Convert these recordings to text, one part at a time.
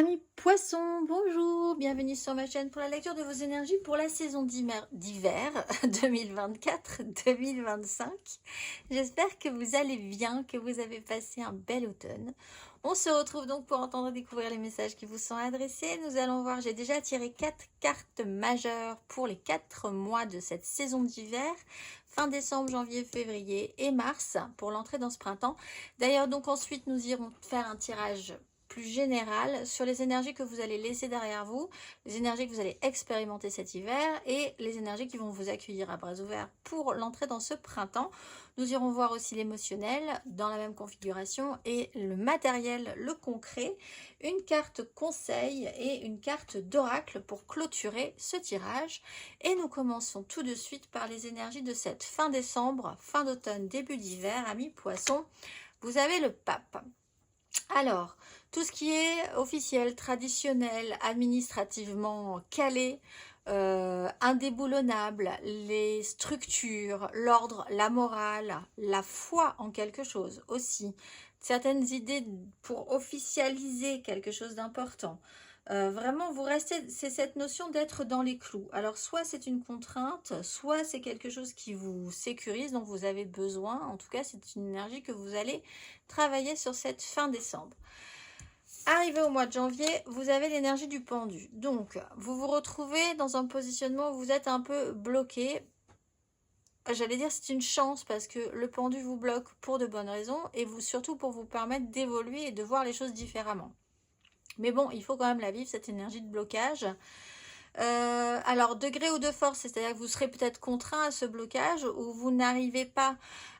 Amis poissons, bonjour, bienvenue sur ma chaîne pour la lecture de vos énergies pour la saison d'hiver 2024-2025. J'espère que vous allez bien, que vous avez passé un bel automne. On se retrouve donc pour entendre découvrir les messages qui vous sont adressés. Nous allons voir, j'ai déjà tiré 4 cartes majeures pour les 4 mois de cette saison d'hiver. Fin décembre, janvier, février et mars pour l'entrée dans ce printemps. D'ailleurs, donc ensuite, nous irons faire un tirage plus général sur les énergies que vous allez laisser derrière vous, les énergies que vous allez expérimenter cet hiver et les énergies qui vont vous accueillir à bras ouverts pour l'entrée dans ce printemps. Nous irons voir aussi l'émotionnel dans la même configuration et le matériel, le concret, une carte conseil et une carte d'oracle pour clôturer ce tirage. Et nous commençons tout de suite par les énergies de cette fin décembre, fin d'automne, début d'hiver. Amis poissons, vous avez le pape. Alors, tout ce qui est officiel, traditionnel, administrativement calé, indéboulonnable, les structures, l'ordre, la morale, la foi en quelque chose aussi, certaines idées pour officialiser quelque chose d'important. Vraiment, vous restez, c'est cette notion d'être dans les clous. Alors, soit c'est une contrainte, soit c'est quelque chose qui vous sécurise, dont vous avez besoin. En tout cas, c'est une énergie que vous allez travailler sur cette fin décembre. Arrivé au mois de janvier, vous avez l'énergie du pendu. Donc, vous vous retrouvez dans un positionnement où vous êtes un peu bloqué. J'allais dire c'est une chance parce que le pendu vous bloque pour de bonnes raisons et surtout pour vous permettre d'évoluer et de voir les choses différemment. Mais bon, il faut quand même la vivre, cette énergie de blocage. Alors, degré ou de force, c'est-à-dire que vous serez peut-être contraint à ce blocage ou vous n'arrivez pas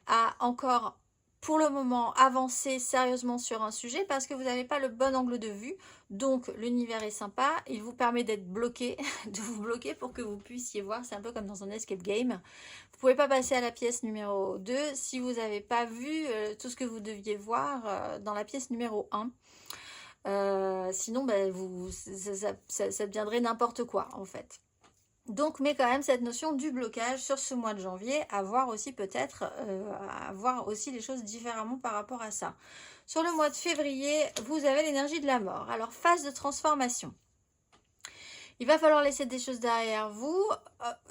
à encore, pour le moment, avancer sérieusement sur un sujet parce que vous n'avez pas le bon angle de vue. Donc, l'univers est sympa, il vous permet d'être bloqué, de vous bloquer pour que vous puissiez voir. C'est un peu comme dans un escape game. Vous ne pouvez pas passer à la pièce numéro 2 si vous n'avez pas vu tout ce que vous deviez voir dans la pièce numéro 1. Sinon, ça deviendrait n'importe quoi en fait. Donc, mais quand même cette notion du blocage sur ce mois de janvier, à voir aussi peut-être, à voir aussi les choses différemment par rapport à ça. Sur le mois de février, vous avez l'énergie de la mort. Alors, phase de transformation. Il va falloir laisser des choses derrière vous.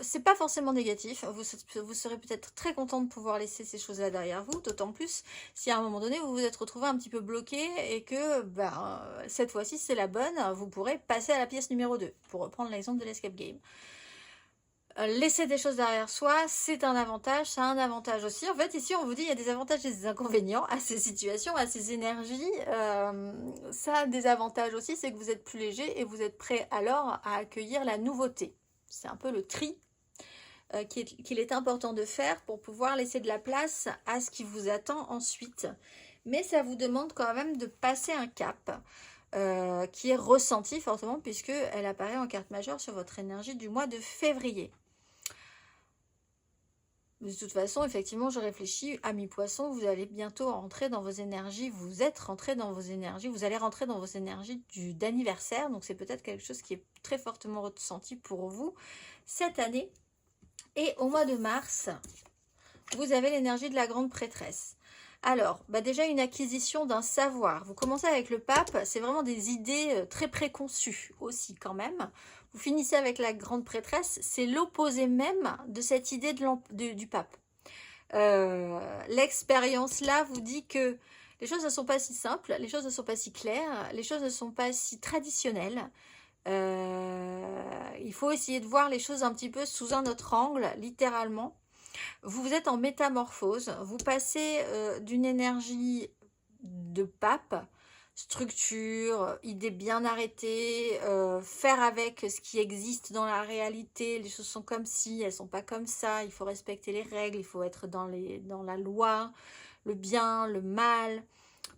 C'est pas forcément négatif. Vous serez peut-être très content de pouvoir laisser ces choses-là derrière vous. D'autant plus si à un moment donné, vous vous êtes retrouvé un petit peu bloqué et que cette fois-ci, c'est la bonne. Vous pourrez passer à la pièce numéro 2, pour reprendre l'exemple de l'escape game. Laisser des choses derrière soi, c'est un avantage, ça a un avantage aussi. En fait, ici, on vous dit il y a des avantages et des inconvénients à ces situations, à ces énergies. Ça a des avantages aussi, c'est que vous êtes plus léger et vous êtes prêt alors à accueillir la nouveauté. C'est un peu le tri qu'il est important de faire pour pouvoir laisser de la place à ce qui vous attend ensuite. Mais ça vous demande quand même de passer un cap. Qui est ressenti fortement puisque elle apparaît en carte majeure sur votre énergie du mois de février. De toute façon, effectivement, je réfléchis, amis poissons, vous allez bientôt rentrer dans vos énergies, vous êtes rentré dans vos énergies, vous allez rentrer dans vos énergies d'anniversaire, donc c'est peut-être quelque chose qui est très fortement ressenti pour vous cette année. Et au mois de mars, vous avez l'énergie de la grande prêtresse. Alors, déjà une acquisition d'un savoir. Vous commencez avec le pape, c'est vraiment des idées très préconçues aussi quand même. Vous finissez avec la grande prêtresse, c'est l'opposé même de cette idée du pape. L'expérience là vous dit que les choses ne sont pas si simples, les choses ne sont pas si claires, les choses ne sont pas si traditionnelles. Il faut essayer de voir les choses un petit peu sous un autre angle, littéralement. Vous êtes en métamorphose, vous passez d'une énergie de pape, structure, idée bien arrêtée, faire avec ce qui existe dans la réalité, les choses sont comme ci, elles ne sont pas comme ça, il faut respecter les règles, il faut être dans la loi, le bien, le mal,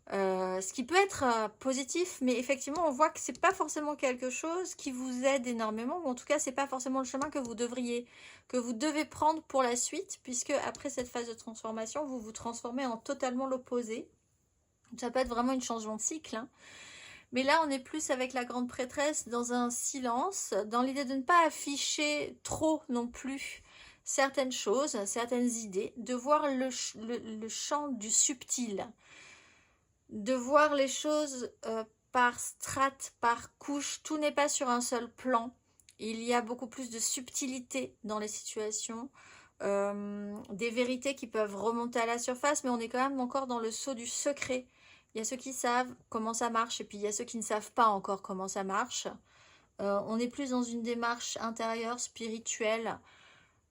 ce qui peut être positif, mais effectivement on voit que c'est pas forcément quelque chose qui vous aide énormément, ou en tout cas c'est pas forcément le chemin que vous devez prendre pour la suite, puisque après cette phase de transformation, vous vous transformez en totalement l'opposé. Ça peut être vraiment un changement de cycle, hein. Mais là on est plus avec la grande prêtresse dans un silence, dans l'idée de ne pas afficher trop non plus certaines choses, certaines idées, de voir le champ du subtil, de voir les choses par strate, par couche. Tout n'est pas sur un seul plan. Il y a beaucoup plus de subtilité dans les situations. Des vérités qui peuvent remonter à la surface, mais on est quand même encore dans le sceau du secret. Il y a ceux qui savent comment ça marche, et puis il y a ceux qui ne savent pas encore comment ça marche. On est plus dans une démarche intérieure, spirituelle,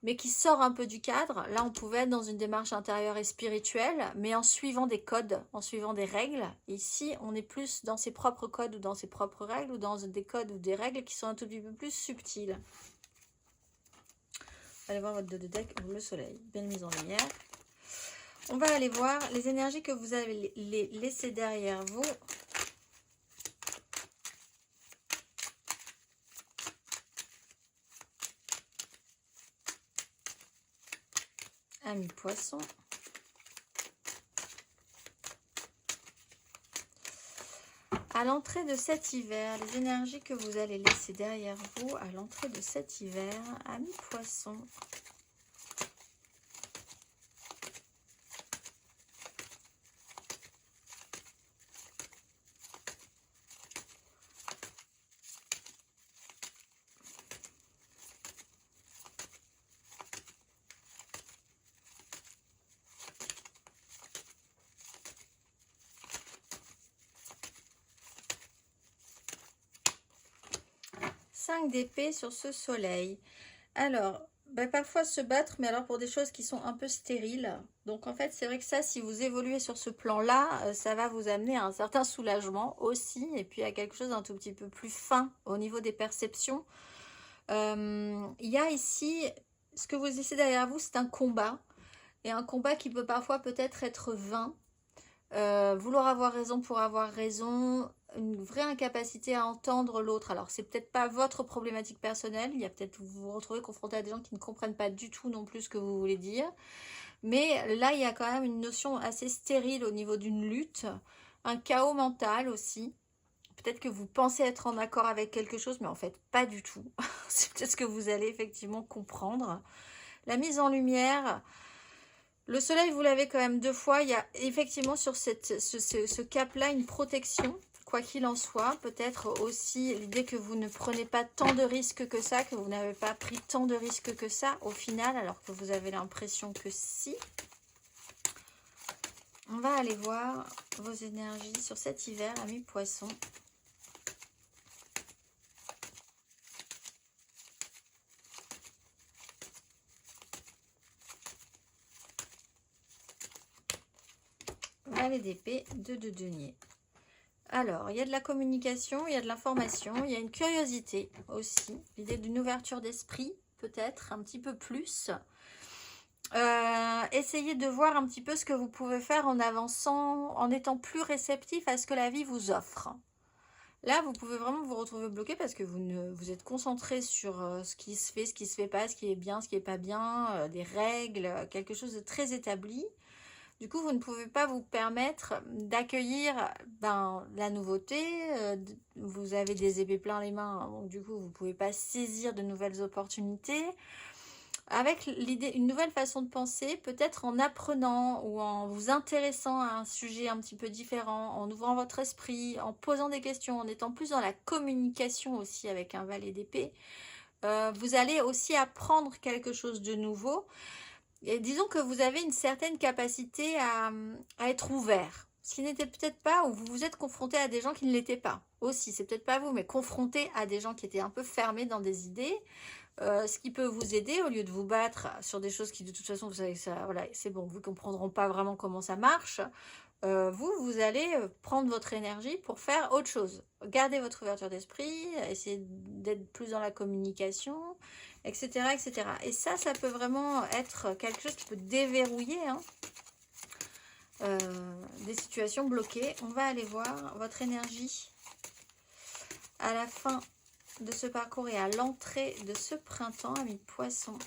mais qui sort un peu du cadre. Là, on pouvait être dans une démarche intérieure et spirituelle, mais en suivant des codes, en suivant des règles. Ici, on est plus dans ses propres codes ou dans ses propres règles, ou dans des codes ou des règles qui sont un tout petit peu plus subtiles. Allez voir votre dos de deck, le soleil, belle mise en lumière. On va aller voir les énergies que vous avez laissées derrière vous. Amis poissons. À l'entrée de cet hiver, les énergies que vous allez laisser derrière vous à l'entrée de cet hiver, amis poissons. 5 d'épée sur ce soleil. Alors, parfois se battre, mais alors pour des choses qui sont un peu stériles. Donc en fait, c'est vrai que ça, si vous évoluez sur ce plan-là, ça va vous amener à un certain soulagement aussi, et puis à quelque chose d'un tout petit peu plus fin au niveau des perceptions. Il y a ici, ce que vous laissez derrière vous, c'est un combat, et un combat qui peut parfois peut-être être vain. Vouloir avoir raison pour avoir raison, une vraie incapacité à entendre l'autre. Alors c'est peut-être pas votre problématique personnelle, il y a peut-être vous vous retrouvez confronté à des gens qui ne comprennent pas du tout non plus ce que vous voulez dire, mais là il y a quand même une notion assez stérile au niveau d'une lutte, un chaos mental aussi. Peut-être que vous pensez être en accord avec quelque chose, mais en fait pas du tout. C'est peut-être ce que vous allez effectivement comprendre. La mise en lumière. Le soleil, vous l'avez quand même 2 fois. Il y a effectivement sur ce cap-là une protection, quoi qu'il en soit. Peut-être aussi l'idée que vous ne prenez pas tant de risques que ça, que vous n'avez pas pris tant de risques que ça au final, alors que vous avez l'impression que si. On va aller voir vos énergies sur cet hiver, amis poissons. Valet d'épée, 2 de denier. Alors, il y a de la communication, il y a de l'information, il y a une curiosité aussi. L'idée d'une ouverture d'esprit, peut-être, un petit peu plus. Essayez de voir un petit peu ce que vous pouvez faire en avançant, en étant plus réceptif à ce que la vie vous offre. Là, vous pouvez vraiment vous retrouver bloqué parce que vous êtes concentré sur ce qui se fait, ce qui se fait pas, ce qui est bien, ce qui est pas bien, des règles, quelque chose de très établi. Du coup, vous ne pouvez pas vous permettre d'accueillir la nouveauté. Vous avez des épées plein les mains, donc du coup, vous ne pouvez pas saisir de nouvelles opportunités. Avec l'idée, une nouvelle façon de penser, peut-être en apprenant ou en vous intéressant à un sujet un petit peu différent, en ouvrant votre esprit, en posant des questions, en étant plus dans la communication aussi avec un valet d'épée. Vous allez aussi apprendre quelque chose de nouveau. Et disons que vous avez une certaine capacité à être ouvert, ce qui n'était peut-être pas, ou vous vous êtes confronté à des gens qui ne l'étaient pas aussi, c'est peut-être pas vous, mais confronté à des gens qui étaient un peu fermés dans des idées, ce qui peut vous aider au lieu de vous battre sur des choses qui de toute façon, vous savez, ça, voilà, c'est bon, vous ne comprendront pas vraiment comment ça marche. Vous allez prendre votre énergie pour faire autre chose. Gardez votre ouverture d'esprit, essayez d'être plus dans la communication, etc., etc. Et ça peut vraiment être quelque chose qui peut déverrouiller des situations bloquées. On va aller voir votre énergie à la fin de ce parcours et à l'entrée de ce printemps, amis poissons.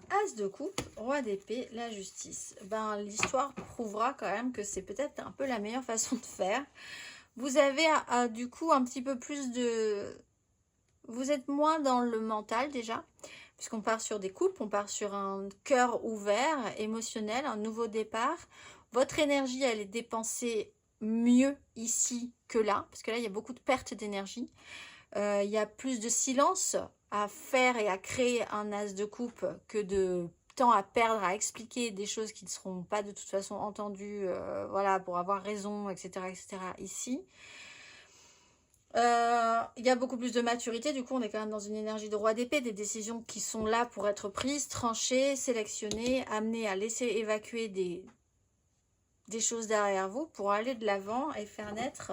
As de coupe, roi d'épée, la justice. L'histoire prouvera quand même que c'est peut-être un peu la meilleure façon de faire. Vous avez du coup un petit peu plus de... Vous êtes moins dans le mental déjà, puisqu'on part sur des coupes, on part sur un cœur ouvert, émotionnel, un nouveau départ. Votre énergie, elle est dépensée mieux ici que là, parce que là, il y a beaucoup de perte d'énergie. Il y a plus de silence à faire et à créer un as de coupe que de temps à perdre à expliquer des choses qui ne seront pas de toute façon entendues, voilà, pour avoir raison, etc., etc., ici. Il y a beaucoup plus de maturité, du coup on est quand même dans une énergie de roi d'épée, des décisions qui sont là pour être prises, tranchées, sélectionnées, amenées à laisser évacuer des choses derrière vous pour aller de l'avant et faire naître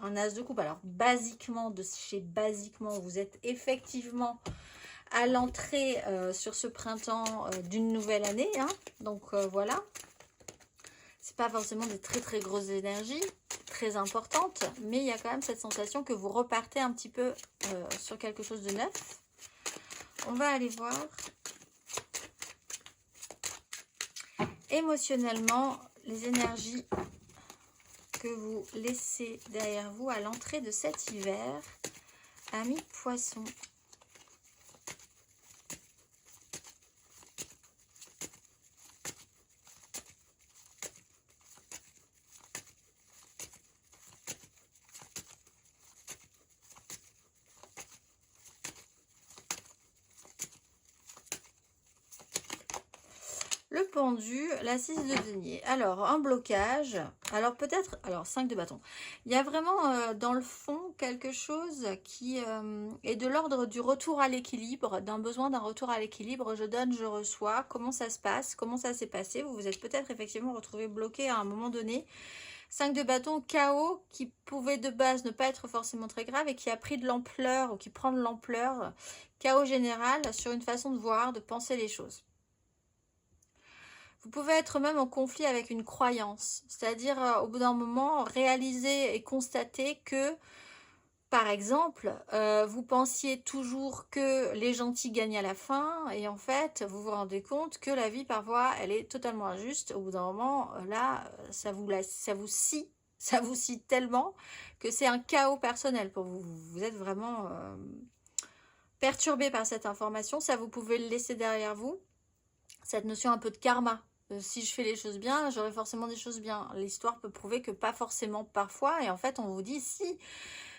un as de coupe. Alors basiquement, de chez Basiquement, vous êtes effectivement à l'entrée sur ce printemps d'une nouvelle année, hein. Donc voilà, c'est pas forcément des très très grosses énergies, très importantes, mais il y a quand même cette sensation que vous repartez un petit peu sur quelque chose de neuf. On va aller voir émotionnellement les énergies que vous laissez derrière vous à l'entrée de cet hiver, amis poissons. Le pendu, la 6 de denier. Alors, un blocage. Alors, peut-être... Alors, 5 de bâton. Il y a vraiment, dans le fond, quelque chose qui est de l'ordre du retour à l'équilibre, d'un besoin d'un retour à l'équilibre. Je donne, je reçois. Comment ça se passe? Comment ça s'est passé? Vous vous êtes peut-être effectivement retrouvé bloqué à un moment donné. 5 de bâton, chaos, qui pouvait de base ne pas être forcément très grave et qui a pris de l'ampleur, ou qui prend de l'ampleur. Chaos général sur une façon de voir, de penser les choses. Vous pouvez être même en conflit avec une croyance, c'est-à-dire au bout d'un moment réaliser et constater que, par exemple, vous pensiez toujours que les gentils gagnent à la fin et en fait vous vous rendez compte que la vie parfois elle est totalement injuste. Au bout d'un moment, là, ça vous scie tellement que c'est un chaos personnel pour vous. Vous êtes vraiment perturbé par cette information, ça vous pouvez le laisser derrière vous. Cette notion un peu de karma. Si je fais les choses bien, j'aurai forcément des choses bien. L'histoire peut prouver que pas forcément parfois. Et en fait, on vous dit, si,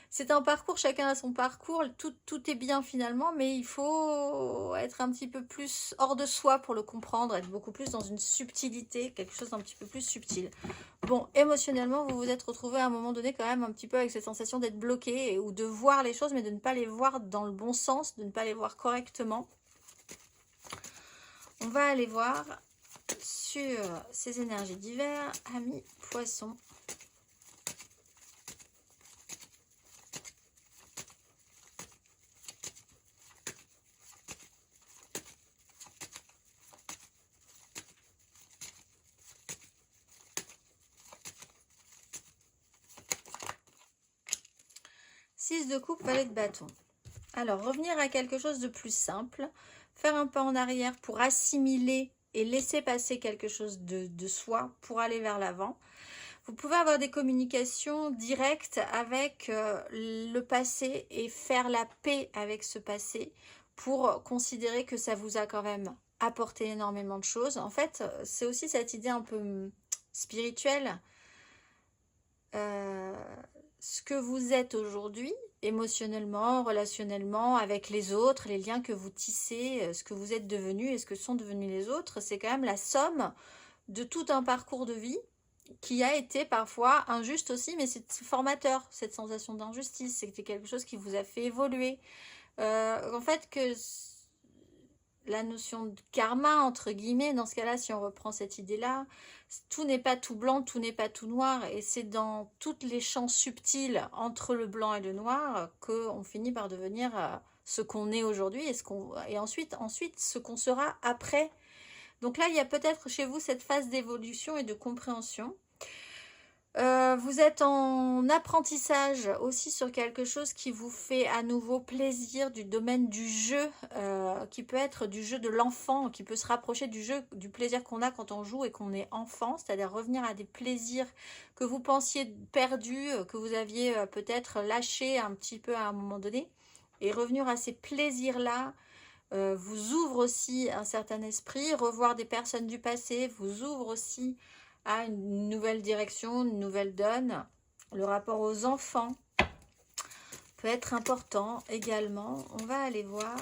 c'est un parcours, chacun a son parcours, tout est bien finalement, mais il faut être un petit peu plus hors de soi pour le comprendre, être beaucoup plus dans une subtilité, quelque chose d'un petit peu plus subtil. Bon, émotionnellement, vous vous êtes retrouvé à un moment donné quand même un petit peu avec cette sensation d'être bloqué ou de voir les choses, mais de ne pas les voir dans le bon sens, de ne pas les voir correctement. On va aller voir sur ces énergies d'hiver, amis poissons. Six de coupe, valet de bâton. Alors, revenir à quelque chose de plus simple, faire un pas en arrière pour assimiler et laisser passer quelque chose de soi pour aller vers l'avant. Vous pouvez avoir des communications directes avec le passé et faire la paix avec ce passé pour considérer que ça vous a quand même apporté énormément de choses. En fait, c'est aussi cette idée un peu spirituelle. Ce que vous êtes aujourd'hui, émotionnellement, relationnellement, avec les autres, les liens que vous tissez, ce que vous êtes devenu et ce que sont devenus les autres, c'est quand même la somme de tout un parcours de vie qui a été parfois injuste aussi, mais c'est formateur, cette sensation d'injustice, c'était quelque chose qui vous a fait évoluer. En fait, que la notion de karma, entre guillemets, dans ce cas-là, si on reprend cette idée-là, tout n'est pas tout blanc, tout n'est pas tout noir, et c'est dans toutes les champs subtils entre le blanc et le noir qu'on finit par devenir ce qu'on est aujourd'hui et ensuite ce qu'on sera après. Donc là, il y a peut-être chez vous cette phase d'évolution et de compréhension. Vous êtes en apprentissage aussi sur quelque chose qui vous fait à nouveau plaisir du domaine du jeu, qui peut être du jeu de l'enfant, qui peut se rapprocher du jeu, du plaisir qu'on a quand on joue et qu'on est enfant, c'est-à-dire revenir à des plaisirs que vous pensiez perdus, que vous aviez peut-être lâchés un petit peu à un moment donné, et revenir à ces plaisirs-là vous ouvre aussi un certain esprit, revoir des personnes du passé vous ouvre aussi à une nouvelle direction, une nouvelle donne. Le rapport aux enfants peut être important également. On va aller voir.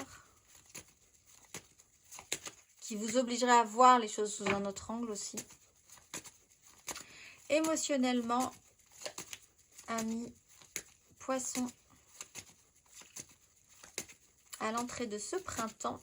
Qui vous obligerait à voir les choses sous un autre angle aussi. Émotionnellement, amis, poissons, à l'entrée de ce printemps,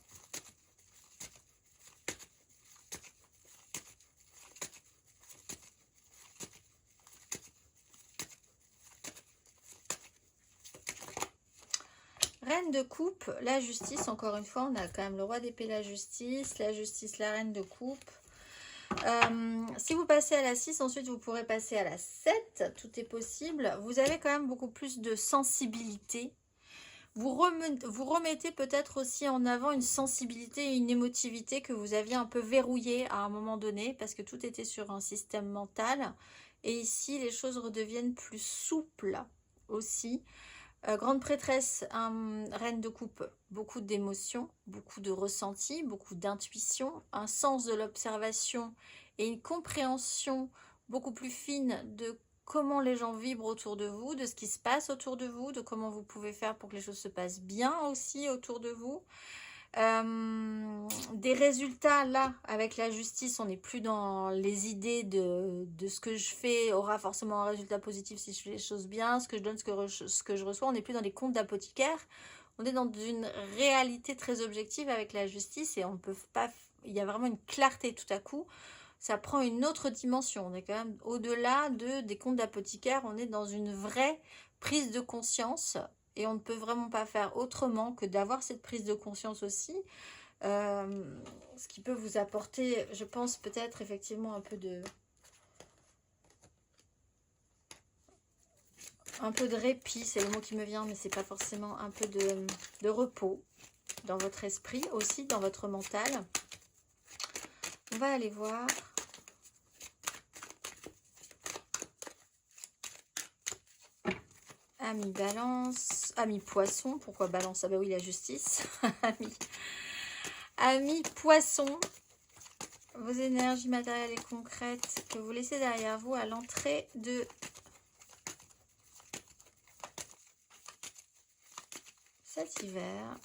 Reine de coupe, la justice, encore une fois, on a quand même le roi d'épée, la justice, la reine de coupe. Si vous passez à la 6, ensuite vous pourrez passer à la 7, tout est possible. Vous avez quand même beaucoup plus de sensibilité. Vous remettez peut-être aussi en avant une sensibilité et une émotivité que vous aviez un peu verrouillée à un moment donné, parce que tout était sur un système mental. Et ici, les choses redeviennent plus souples aussi. Grande prêtresse, reine de coupe, beaucoup d'émotions, beaucoup de ressentis, beaucoup d'intuition, un sens de l'observation et une compréhension beaucoup plus fine de comment les gens vibrent autour de vous, de ce qui se passe autour de vous, de comment vous pouvez faire pour que les choses se passent bien aussi autour de vous. Des résultats là avec la justice, on n'est plus dans les idées de ce que je fais aura forcément un résultat positif si je fais les choses bien, ce que je donne, ce que je reçois. On n'est plus dans les contes d'apothicaire, on est dans une réalité très objective avec la justice et on peut pas, il y a vraiment une clarté tout à coup, ça prend une autre dimension. On est quand même au-delà des contes d'apothicaire, on est dans une vraie prise de conscience. Et on ne peut vraiment pas faire autrement que d'avoir cette prise de conscience aussi. Ce qui peut vous apporter, je pense, peut-être effectivement un peu de répit, c'est le mot qui me vient, mais c'est pas forcément un peu de repos dans votre esprit aussi, dans votre mental. On va aller voir. Ami balance, ami poisson, pourquoi balance? Ah bah oui, la justice. Ami poisson, vos énergies matérielles et concrètes que vous laissez derrière vous à l'entrée de cet hiver.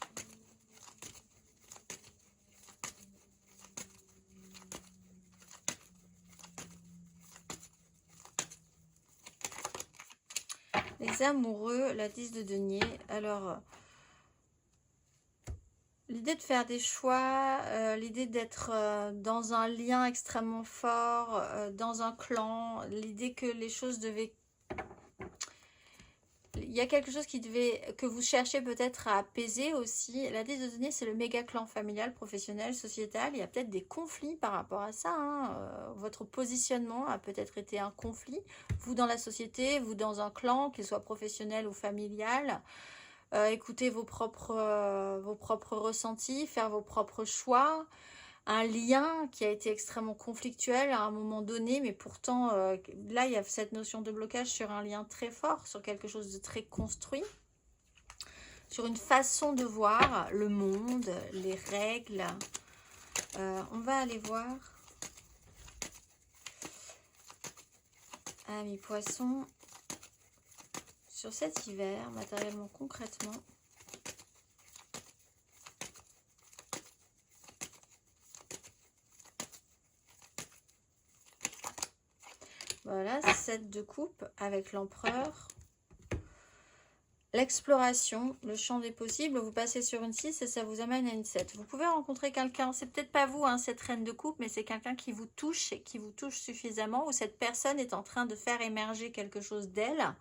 Les amoureux, la 10 de denier. Alors, l'idée de faire des choix, l'idée d'être dans un lien extrêmement fort, dans un clan, l'idée que les choses devaient... Il y a quelque chose que vous cherchez peut-être à apaiser aussi. La 10 de denier, c'est le méga clan familial, professionnel, sociétal. Il y a peut-être des conflits par rapport à ça. Votre positionnement a peut-être été un conflit. Vous dans la société, vous dans un clan, qu'il soit professionnel ou familial. Écouter vos propres ressentis, faire vos propres choix, un lien qui a été extrêmement conflictuel à un moment donné, mais pourtant, là, il y a cette notion de blocage sur un lien très fort, sur quelque chose de très construit, sur une façon de voir le monde, les règles. On va aller voir. Amis poissons. Sur cet hiver, matériellement, concrètement, voilà, 7 de coupe avec l'empereur. L'exploration, le champ des possibles, vous passez sur une 6 et ça vous amène à une 7. Vous pouvez rencontrer quelqu'un, c'est peut-être pas vous, hein, cette reine de coupe, mais c'est quelqu'un qui vous touche et qui vous touche suffisamment, ou cette personne est en train de faire émerger quelque chose d'elle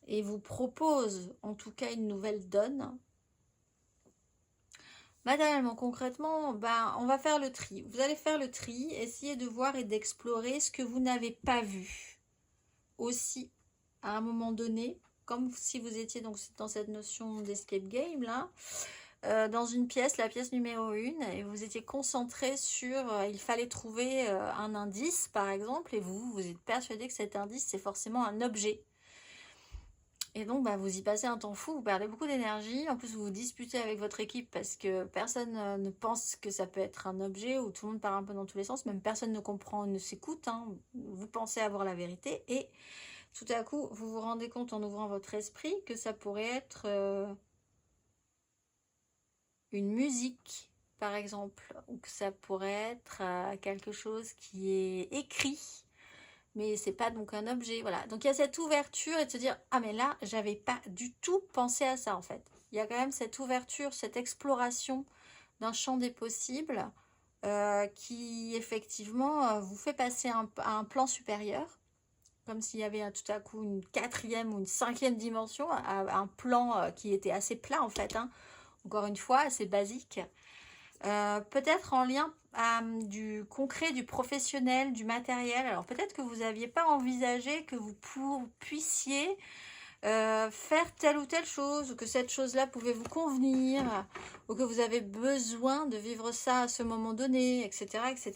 et vous propose en tout cas une nouvelle donne. Matériellement, concrètement, ben, on va faire le tri. Vous allez faire le tri, essayer de voir et d'explorer ce que vous n'avez pas vu. Aussi, à un moment donné, comme si vous étiez donc dans cette notion d'escape game là, dans une pièce, la pièce numéro 1, et vous étiez concentré sur, il fallait trouver un indice par exemple, et vous êtes persuadé que cet indice c'est forcément un objet. Et donc, bah, vous y passez un temps fou, vous perdez beaucoup d'énergie. En plus, vous vous disputez avec votre équipe parce que personne ne pense que ça peut être un objet, ou tout le monde part un peu dans tous les sens. Même personne ne comprend, ne s'écoute, hein. Vous pensez avoir la vérité et tout à coup, vous vous rendez compte en ouvrant votre esprit que ça pourrait être une musique, par exemple, ou que ça pourrait être quelque chose qui est écrit, mais c'est pas donc un objet, voilà. Donc il y a cette ouverture et de se dire, ah mais là, j'avais pas du tout pensé à ça en fait. Il y a quand même cette ouverture, cette exploration d'un champ des possibles qui effectivement vous fait passer à un plan supérieur, comme s'il y avait tout à coup une quatrième ou une cinquième dimension, un plan qui était assez plat en fait, hein. Encore une fois, assez basique. Peut-être en lien du concret, du professionnel, du matériel. Alors peut-être que vous n'aviez pas envisagé que vous puissiez faire telle ou telle chose, ou que cette chose-là pouvait vous convenir, ou que vous avez besoin de vivre ça à ce moment donné, etc., etc.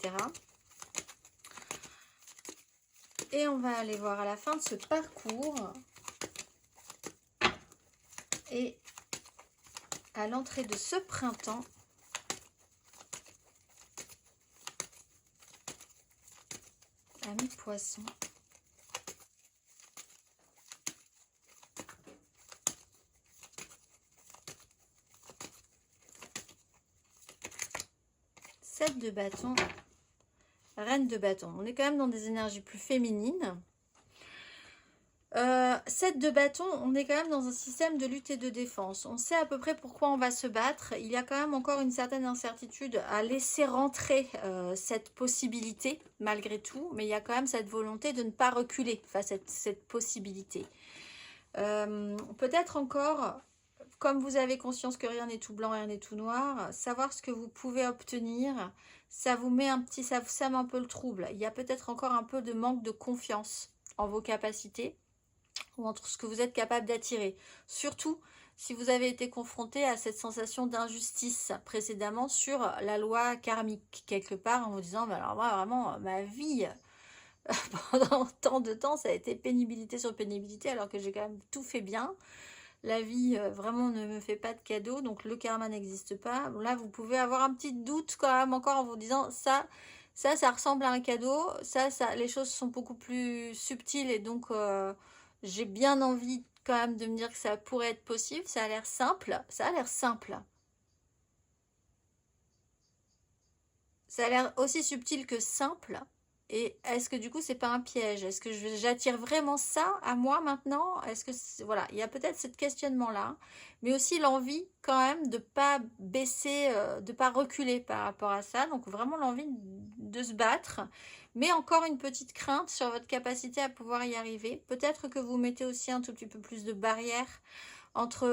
Et on va aller voir à la fin de ce parcours et à l'entrée de ce printemps, ami poisson. Sept de bâton, reine de bâton. On est quand même dans des énergies plus féminines. 7 de bâton, on est quand même dans un système de lutte et de défense. On sait à peu près pourquoi on va se battre. Il y a quand même encore une certaine incertitude à laisser rentrer cette possibilité, malgré tout. Mais il y a quand même cette volonté de ne pas reculer face à cette possibilité. Peut-être encore, comme vous avez conscience que rien n'est tout blanc, rien n'est tout noir, savoir ce que vous pouvez obtenir, ça vous met ça vous sème un peu le trouble. Il y a peut-être encore un peu de manque de confiance en vos capacités, ou entre ce que vous êtes capable d'attirer. Surtout si vous avez été confronté à cette sensation d'injustice précédemment sur la loi karmique, quelque part, en vous disant, bah alors moi vraiment, ma vie, pendant tant de temps, ça a été pénibilité sur pénibilité, alors que j'ai quand même tout fait bien. La vie vraiment ne me fait pas de cadeaux, donc le karma n'existe pas. Là, vous pouvez avoir un petit doute quand même encore en vous disant, ça ressemble à un cadeau, les choses sont beaucoup plus subtiles, et donc j'ai bien envie quand même de me dire que ça pourrait être possible. Ça a l'air simple, ça a l'air simple. Ça a l'air aussi subtil que simple. Et est-ce que du coup c'est pas un piège? Est-ce que j'attire vraiment ça à moi maintenant? Est-ce que voilà, il y a peut-être ce questionnement là, mais aussi l'envie quand même de pas baisser, de pas reculer par rapport à ça. Donc vraiment l'envie de se battre, mais encore une petite crainte sur votre capacité à pouvoir y arriver. Peut-être que vous mettez aussi un tout petit peu plus de barrières entre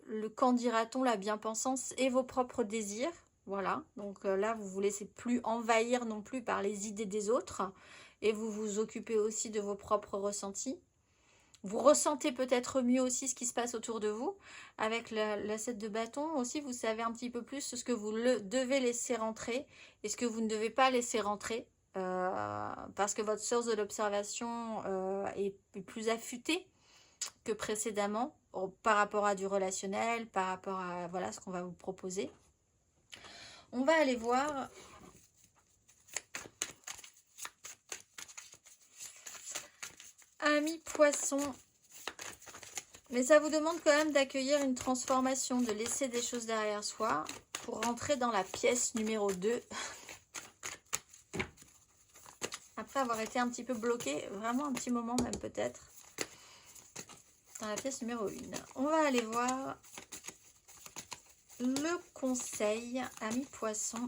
le qu'en dira-t-on, la bien-pensance et vos propres désirs. Voilà, donc là, vous ne vous laissez plus envahir non plus par les idées des autres, et vous vous occupez aussi de vos propres ressentis. Vous ressentez peut-être mieux aussi ce qui se passe autour de vous. Avec la 7 de bâton aussi, vous savez un petit peu plus ce que vous devez laisser rentrer et ce que vous ne devez pas laisser rentrer. Parce que votre source de l'observation est plus affûtée que précédemment par rapport à du relationnel, par rapport à voilà ce qu'on va vous proposer. On va aller voir Amis poisson. Mais ça vous demande quand même d'accueillir une transformation, de laisser des choses derrière soi pour rentrer dans la pièce numéro 2. Après avoir été un petit peu bloqué, vraiment un petit moment même peut-être, dans la pièce numéro 1. On va aller voir le conseil, amis poissons.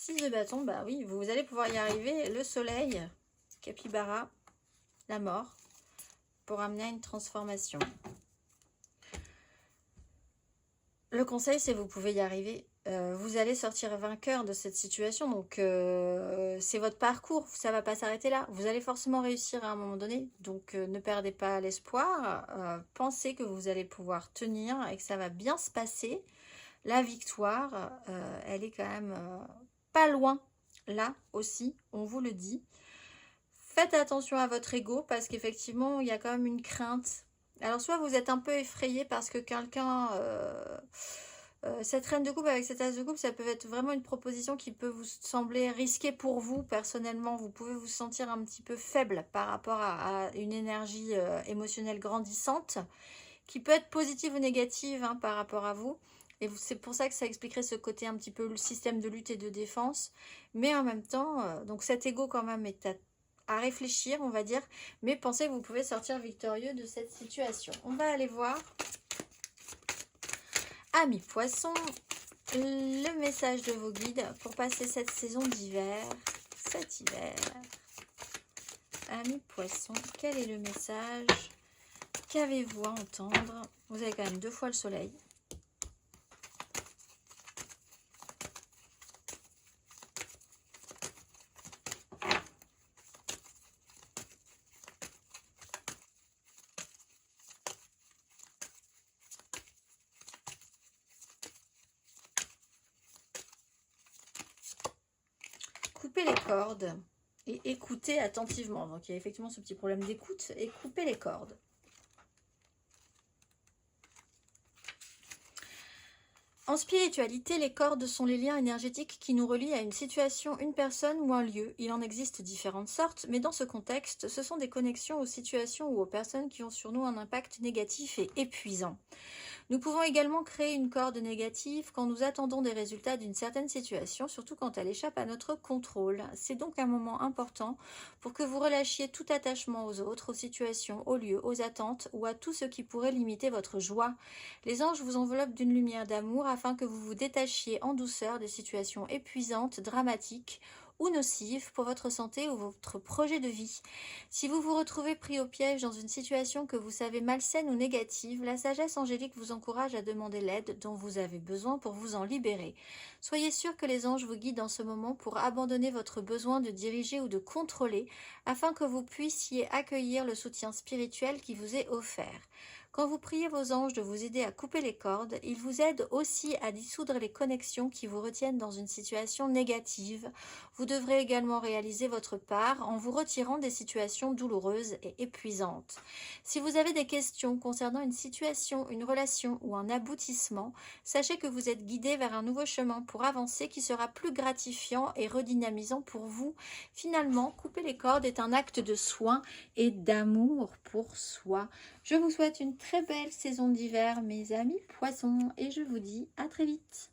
6 de bâton, bah oui, vous allez pouvoir y arriver. Le soleil, capybara, la mort, pour amener à une transformation. Le conseil, c'est vous pouvez y arriver. Vous allez sortir vainqueur de cette situation. Donc, c'est votre parcours. Ça ne va pas s'arrêter là. Vous allez forcément réussir à un moment donné. Donc, ne perdez pas l'espoir. Pensez que vous allez pouvoir tenir et que ça va bien se passer. La victoire, elle est quand même pas loin. Là aussi, on vous le dit. Faites attention à votre ego parce qu'effectivement, il y a quand même une crainte. Alors, soit vous êtes un peu effrayé parce que quelqu'un... cette reine de coupe avec cet as de coupe, ça peut être vraiment une proposition qui peut vous sembler risquée pour vous personnellement. Vous pouvez vous sentir un petit peu faible par rapport à une énergie émotionnelle grandissante qui peut être positive ou négative hein, par rapport à vous. Et c'est pour ça que ça expliquerait ce côté un petit peu le système de lutte et de défense. Mais en même temps, donc cet ego quand même est à réfléchir, on va dire. Mais pensez que vous pouvez sortir victorieux de cette situation. On va aller voir. Amis poissons, le message de vos guides pour passer cette saison d'hiver, cet hiver. Amis poissons, quel est le message? Qu'avez-vous à entendre? Vous avez quand même 2 fois le soleil. Coupez les cordes et écoutez attentivement. Donc il y a effectivement ce petit problème d'écoute et coupez les cordes. En spiritualité, les cordes sont les liens énergétiques qui nous relient à une situation, une personne ou un lieu. Il en existe différentes sortes, mais dans ce contexte, ce sont des connexions aux situations ou aux personnes qui ont sur nous un impact négatif et épuisant. Nous pouvons également créer une corde négative quand nous attendons des résultats d'une certaine situation, surtout quand elle échappe à notre contrôle. C'est donc un moment important pour que vous relâchiez tout attachement aux autres, aux situations, aux lieux, aux attentes ou à tout ce qui pourrait limiter votre joie. Les anges vous enveloppent d'une lumière d'amour afin que vous vous détachiez en douceur des situations épuisantes, dramatiques ou nocives pour votre santé ou votre projet de vie. Si vous vous retrouvez pris au piège dans une situation que vous savez malsaine ou négative, la sagesse angélique vous encourage à demander l'aide dont vous avez besoin pour vous en libérer. Soyez sûr que les anges vous guident dans ce moment pour abandonner votre besoin de diriger ou de contrôler afin que vous puissiez accueillir le soutien spirituel qui vous est offert. Quand vous priez vos anges de vous aider à couper les cordes, ils vous aident aussi à dissoudre les connexions qui vous retiennent dans une situation négative. Vous devrez également réaliser votre part en vous retirant des situations douloureuses et épuisantes. Si vous avez des questions concernant une situation, une relation ou un aboutissement, sachez que vous êtes guidé vers un nouveau chemin pour avancer qui sera plus gratifiant et redynamisant pour vous. Finalement, couper les cordes est un acte de soin et d'amour pour soi. Je vous souhaite une très belle saison d'hiver, mes amis poissons, et je vous dis à très vite.